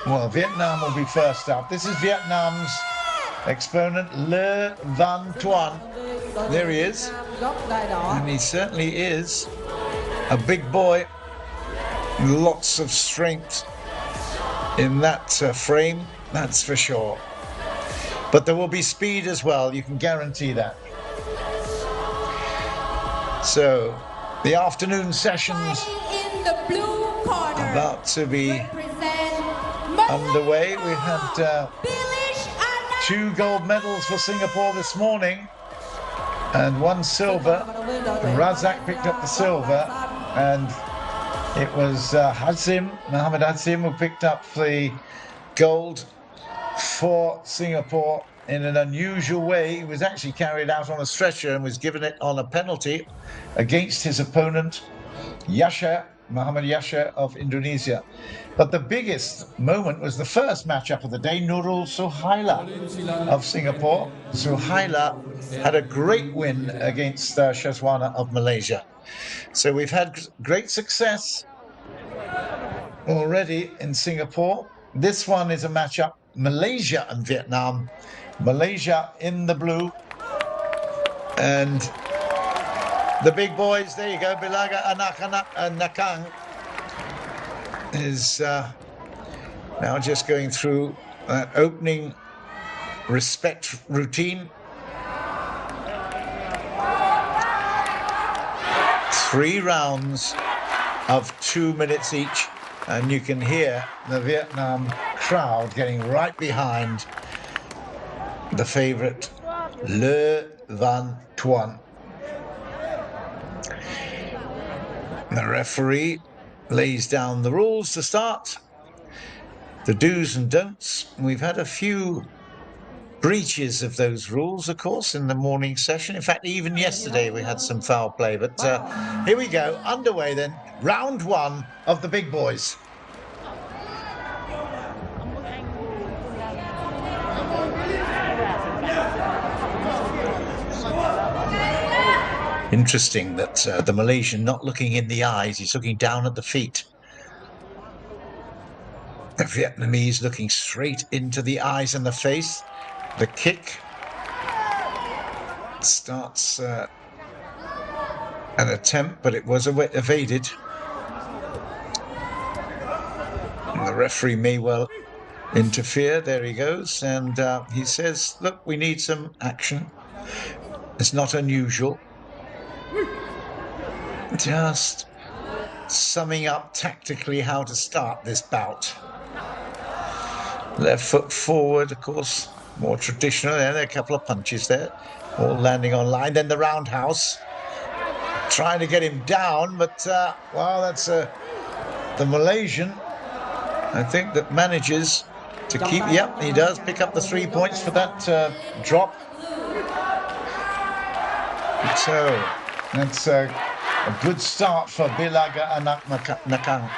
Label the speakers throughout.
Speaker 1: Well, Vietnam will be first up. This is Vietnam's exponent, Le Van Tuan. There he is. And he certainly is a big boy. Lots of strength in that frame, that's for sure. But there will be speed as well, you can guarantee that. So, the afternoon sessions about to be underway. We had 2 gold medals for Singapore this morning and 1 silver. Razak picked up the silver, and it was Mohammed Hazim, who picked up the gold for Singapore in an unusual way. He was actually carried out on a stretcher and was given it on a penalty against his opponent, Muhammad Yasha of Indonesia. But the biggest moment was the first matchup of the day, Nurul Suhaila of Singapore. Suhaila had a great win against Shazwana of Malaysia. So we've had great success already in Singapore. This one is a matchup, Malaysia and Vietnam. Malaysia in the blue, and the big boys, there you go, BILLAGE ANak Nakang is now just going through that opening respect routine. 3 rounds of 2 minutes each, and you can hear the Vietnam crowd getting right behind the favourite, Le Van Tuan. The referee lays down the rules to start, the do's and don'ts. We've had a few breaches of those rules, of course, in the morning session. In fact, even yesterday we had some foul play. But here we go, underway then, round 1 of the big boys. Interesting that the Malaysian not looking in the eyes, he's looking down at the feet. The Vietnamese looking straight into the eyes and the face. The kick starts an attempt, but it was evaded. And the referee may well interfere. There he goes, and he says, look, we need some action. It's not unusual. Just summing up tactically how to start this bout. Left foot forward, of course, more traditional. There are a couple of punches there, all landing on line. Then the roundhouse, trying to get him down, but well, that's the Malaysian, I think, that manages to keep. Yep, he does pick up the 3 points for that drop. So that's a good start for BILLAGE ANak Nakang.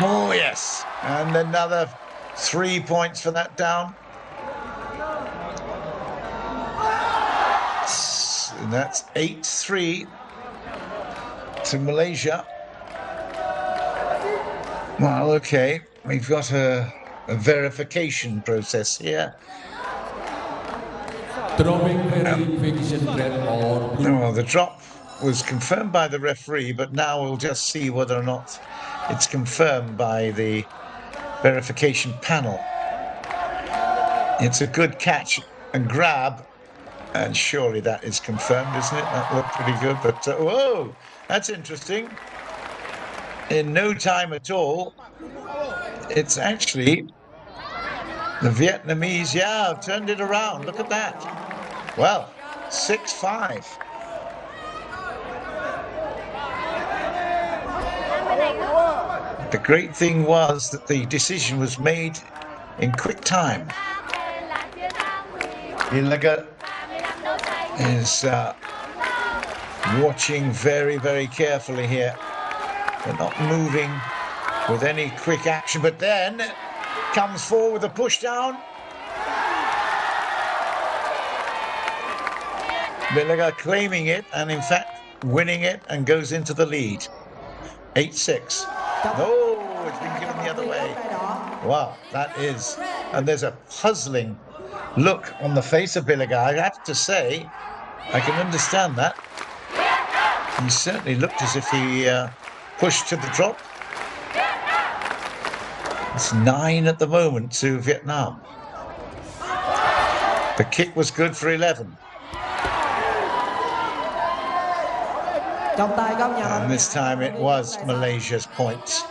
Speaker 1: Oh, yes. And another 3 points for that down. And that's 8-3 to Malaysia. Well, okay. We've got a verification process here. Well, the drop was confirmed by the referee, but now we'll just see whether or not it's confirmed by the verification panel. It's a good catch and grab, and surely that is confirmed, isn't it? That looked pretty good, but whoa, that's interesting. In no time at all, it's actually the Vietnamese, yeah, have turned it around. Look at that. Well, 6-5. The great thing was that the decision was made in quick time. BILLAGE is watching very, very carefully here. They're not moving with any quick action, but then comes forward with a push down. BILLAGE claiming it and in fact winning it and goes into the lead. 8-6. No, it's been given the other way. Wow, that is... And there's a puzzling look on the face of BILLAGE. I have to say, I can understand that. He certainly looked as if he pushed to the drop. It's 9 at the moment to Vietnam. The kick was good for 11. And this time it was Malaysia's points.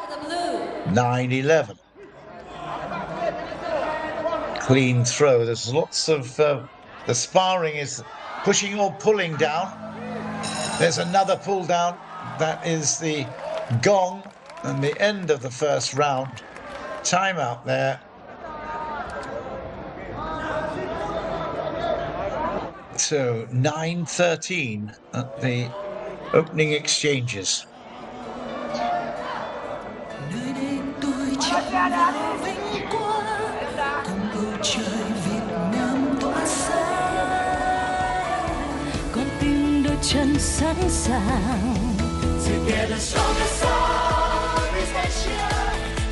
Speaker 1: 9-11. Clean throw. There's lots of... the sparring is pushing or pulling down. There's another pull down. That is the gong and the end of the first round. Timeout there. So 9-13 at the opening exchanges.
Speaker 2: Together stronger, always sure.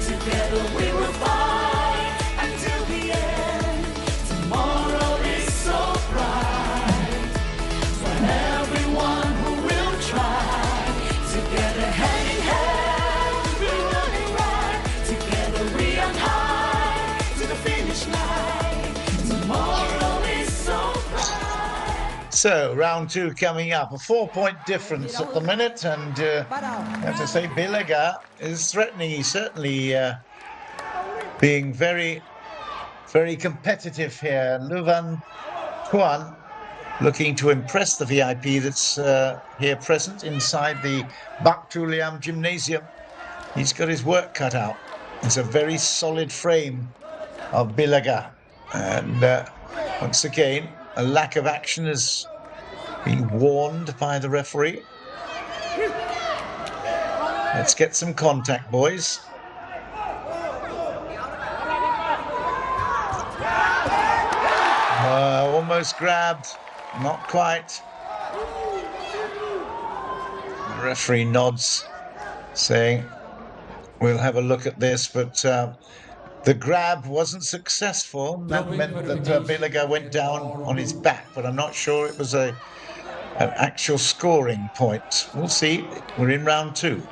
Speaker 2: Together we will fight until the end. Tomorrow is so bright for everyone who will try. Together hand in hand, we're running right. Together we are high to the finish line. Tomorrow is so bright.
Speaker 1: So, round 2 coming up. A 4-point difference at the minute, and I have to say, BILLAGE is threatening. He's certainly being very, very competitive here. Van TOAN looking to impress the VIP that's here present inside the Bak Tu Liam Gymnasium. He's got his work cut out. It's a very solid frame of BILLAGE. And once again, a lack of action has been warned by the referee. Let's get some contact, boys. Almost grabbed, not quite. The referee nods, saying, we'll have a look at this, but the grab wasn't successful. That meant that BILLAGE went down on his back, but I'm not sure it was an actual scoring point. We'll see. We're in round 2.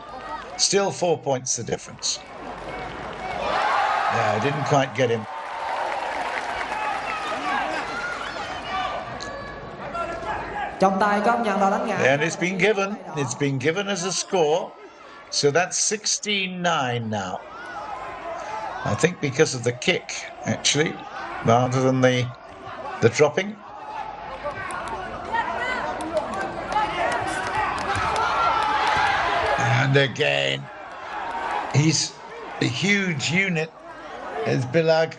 Speaker 1: Still 4 points the difference. Yeah, I didn't quite get him. And it's been given. It's been given as a score. So that's 16-9 now. I think because of the kick, actually, rather than the dropping. And again, he's a huge unit, is BILLAGE,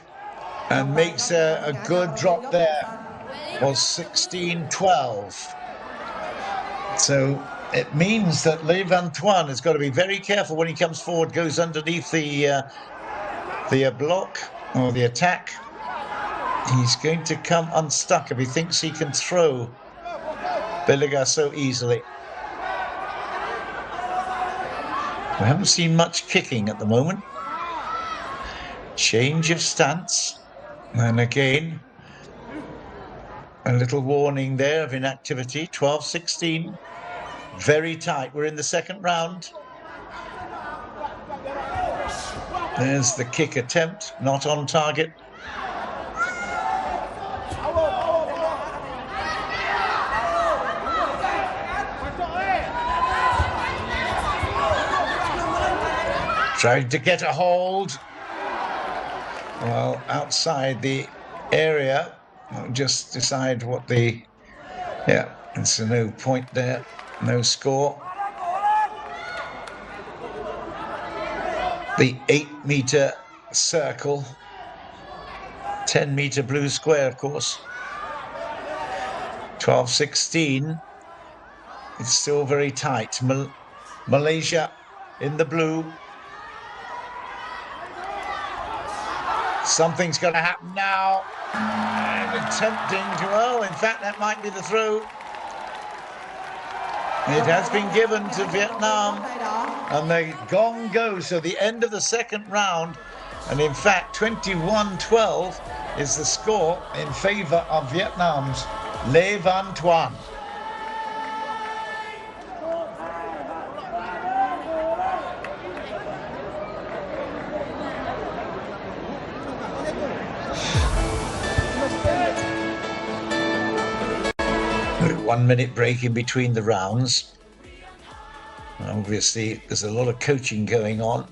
Speaker 1: and makes a good drop there. Was 16-12. So it means that Van TOAN has got to be very careful when he comes forward, goes underneath the block or the attack. He's going to come unstuck if he thinks he can throw BILLAGE so easily. We haven't seen much kicking at the moment. Change of stance. And again, a little warning there of inactivity. 12-16. Very tight. We're in the second round. There's the kick attempt. Not on target. Trying to get a hold. Well, outside the area. I'll just decide what the... Yeah, it's a no point there. No score. The 8-meter circle. 10-meter blue square, of course. 12-16. It's still very tight. Malaysia in the blue. Something's going to happen now. And attempting to, well, in fact, that might be the throw. It has been given to Vietnam. And the gong goes, so the end of the second round. And in fact, 21-12 is the score in favour of Vietnam's Le Van Tuan. One minute break in between the rounds. Obviously, there's a lot of coaching going on.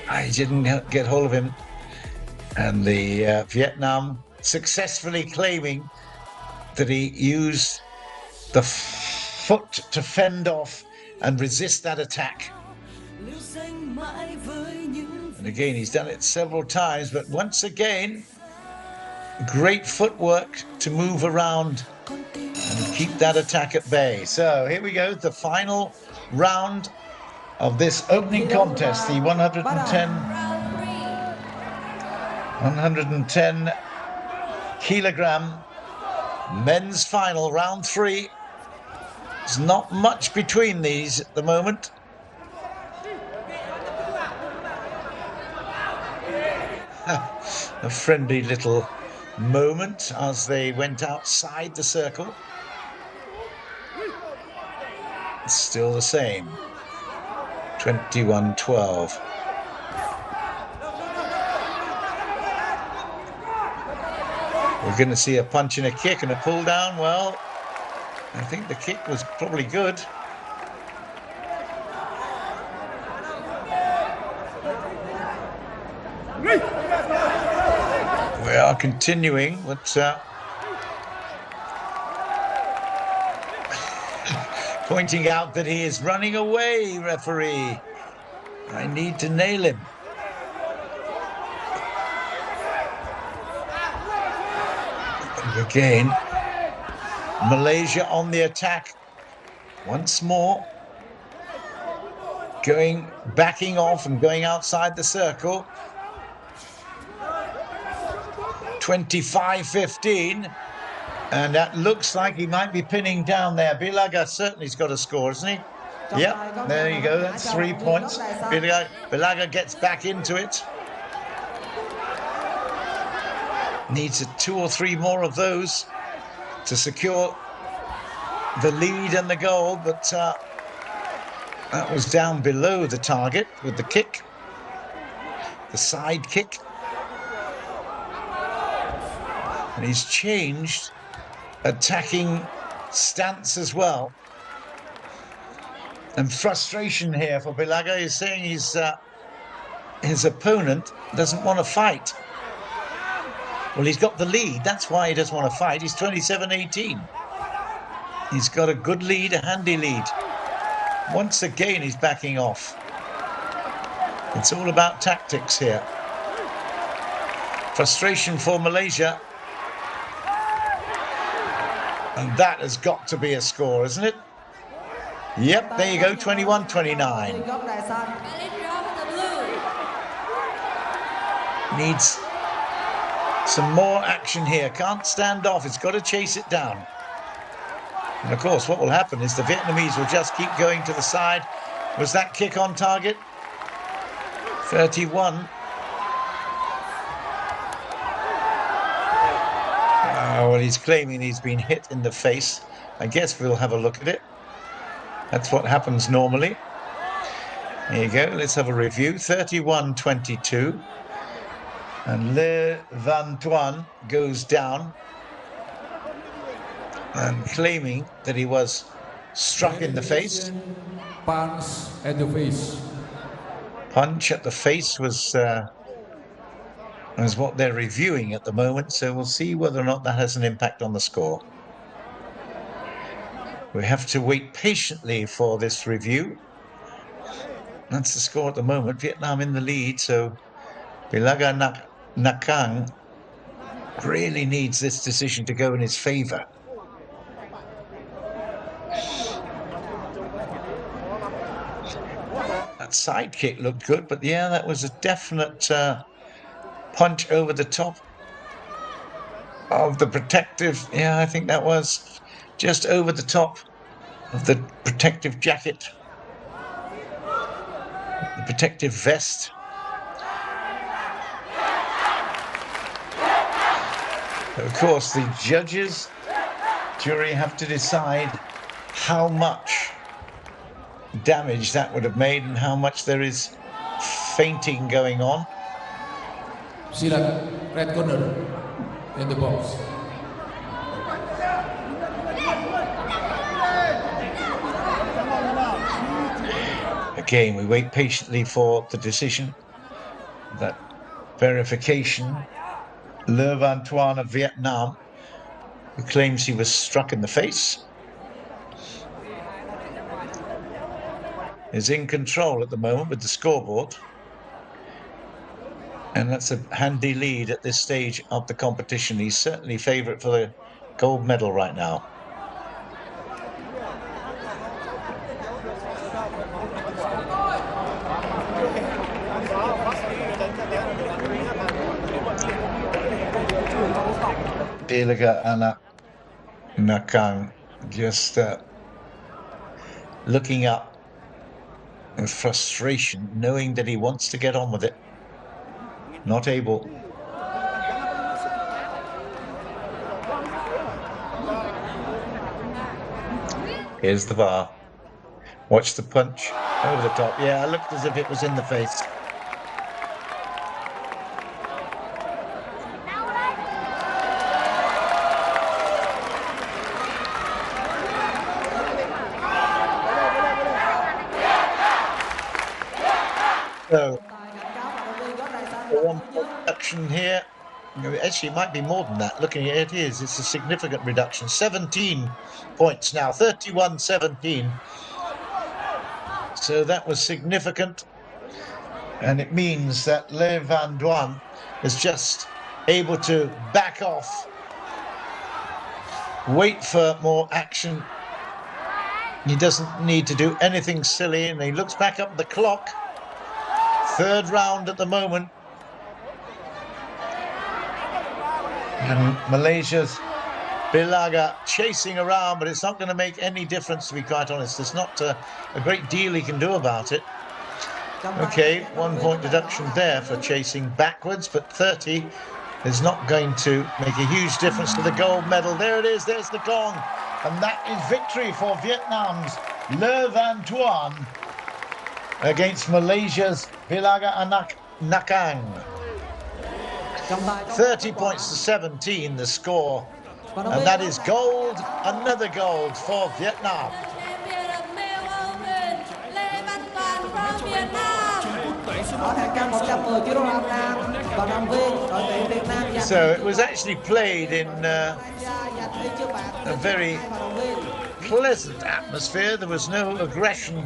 Speaker 1: I didn't get hold of him. And the Vietnam successfully claiming that he used the foot to fend off and resist that attack. And again, he's done it several times, but once again, great footwork to move around and keep that attack at bay. So here we go, the final round of this opening contest, the 110 kilogram men's final, round 3. There's not much between these at the moment. A friendly little moment as they went outside the circle. It's still the same. 21-12. We're going to see a punch and a kick and a pull down. Well, I think the kick was probably good. We are continuing, but pointing out that he is running away, referee. I need to nail him. And again, Malaysia on the attack once more. Backing off and going outside the circle. 25-15. And that looks like he might be pinning down there. Billaga certainly's got a score, isn't he? Yep, there you go. That's 3 points. Billaga gets back into it. Needs 2 or 3 more of those to secure the lead and the goal, but that was down below the target with the kick, the side kick. And he's changed attacking stance as well. And frustration here for Billaga is saying his opponent doesn't want to fight. Well, he's got the lead. That's why he doesn't want to fight. He's 27-18. He's got a good lead, a handy lead. Once again, he's backing off. It's all about tactics here. Frustration for Malaysia. And that has got to be a score, isn't it? Yep, there you go, 21-29. Needs some more action here. Can't stand off. It's got to chase it down. And of course, what will happen is the Vietnamese will just keep going to the side. Was that kick on target? 31. Well, he's claiming he's been hit in the face. I guess we'll have a look at it. That's what happens normally. There you go. Let's have a review. 31-22. And Le Van Tuan goes down and claiming that he was struck in the face.
Speaker 3: Punch at the face.
Speaker 1: Punch at the face was what they're reviewing at the moment, so we'll see whether or not that has an impact on the score. We have to wait patiently for this review. That's the score at the moment. Vietnam in the lead, so BILLAGE ANAK NAKANG really needs this decision to go in his favour. That side kick looked good, but yeah, that was a definite punch over the top of the protective. Yeah, I think that was just over the top of the protective jacket. the protective vest. Of course, the judges, jury have to decide how much damage that would have made and how much there is fainting going on.
Speaker 3: Silat, red corner in the box.
Speaker 1: Again, we wait patiently for the decision, that verification. Le Van Tuan of Vietnam, who claims he was struck in the face, is in control at the moment with the scoreboard. And that's a handy lead at this stage of the competition. He's certainly favourite for the gold medal right now. BILLAGE ANAK NAKANG just looking up with frustration, knowing that he wants to get on with it. Not able. Here's the bar. Watch the punch over the top. Yeah, it looked as if it was in the face. So, one reduction here. Actually, it might be more than that. Looking at it, it's a significant reduction. 17 points now, 31-17. So that was significant. And it means that Le Van Duan is just able to back off, wait for more action. He doesn't need to do anything silly, and he looks back up at the clock. Third round at the moment. And Malaysia's BILLAGE chasing around, but it's not going to make any difference, to be quite honest. There's not a great deal he can do about it. Okay, 1 point deduction there for chasing backwards, but 30 is not going to make a huge difference to the gold medal. There it is, there's the gong. And that is victory for Vietnam's Le Van Tuan against Malaysia's BILLAGE ANAK NAKANG. 30 points to 17, the score. And that is gold, another gold for Vietnam. So it was actually played in a very pleasant atmosphere. There was no aggression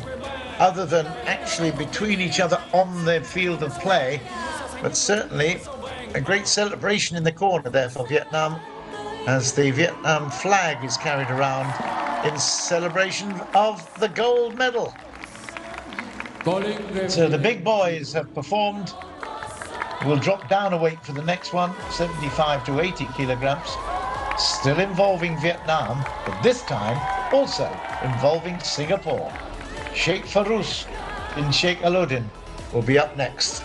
Speaker 1: other than actually between each other on the field of play, but certainly a great celebration in the corner there for Vietnam, as the Vietnam flag is carried around in celebration of the gold medal. So the big boys have performed. We'll drop down a weight for the next one, 75 to 80 kilograms. Still involving Vietnam, but this time also involving Singapore. Sheikh Farouz bin Sheikh Alauddin will be up next.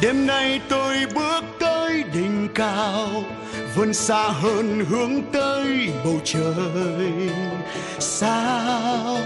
Speaker 4: Đêm nay tôi bước tới đỉnh cao, vươn xa hơn hướng tới bầu trời sao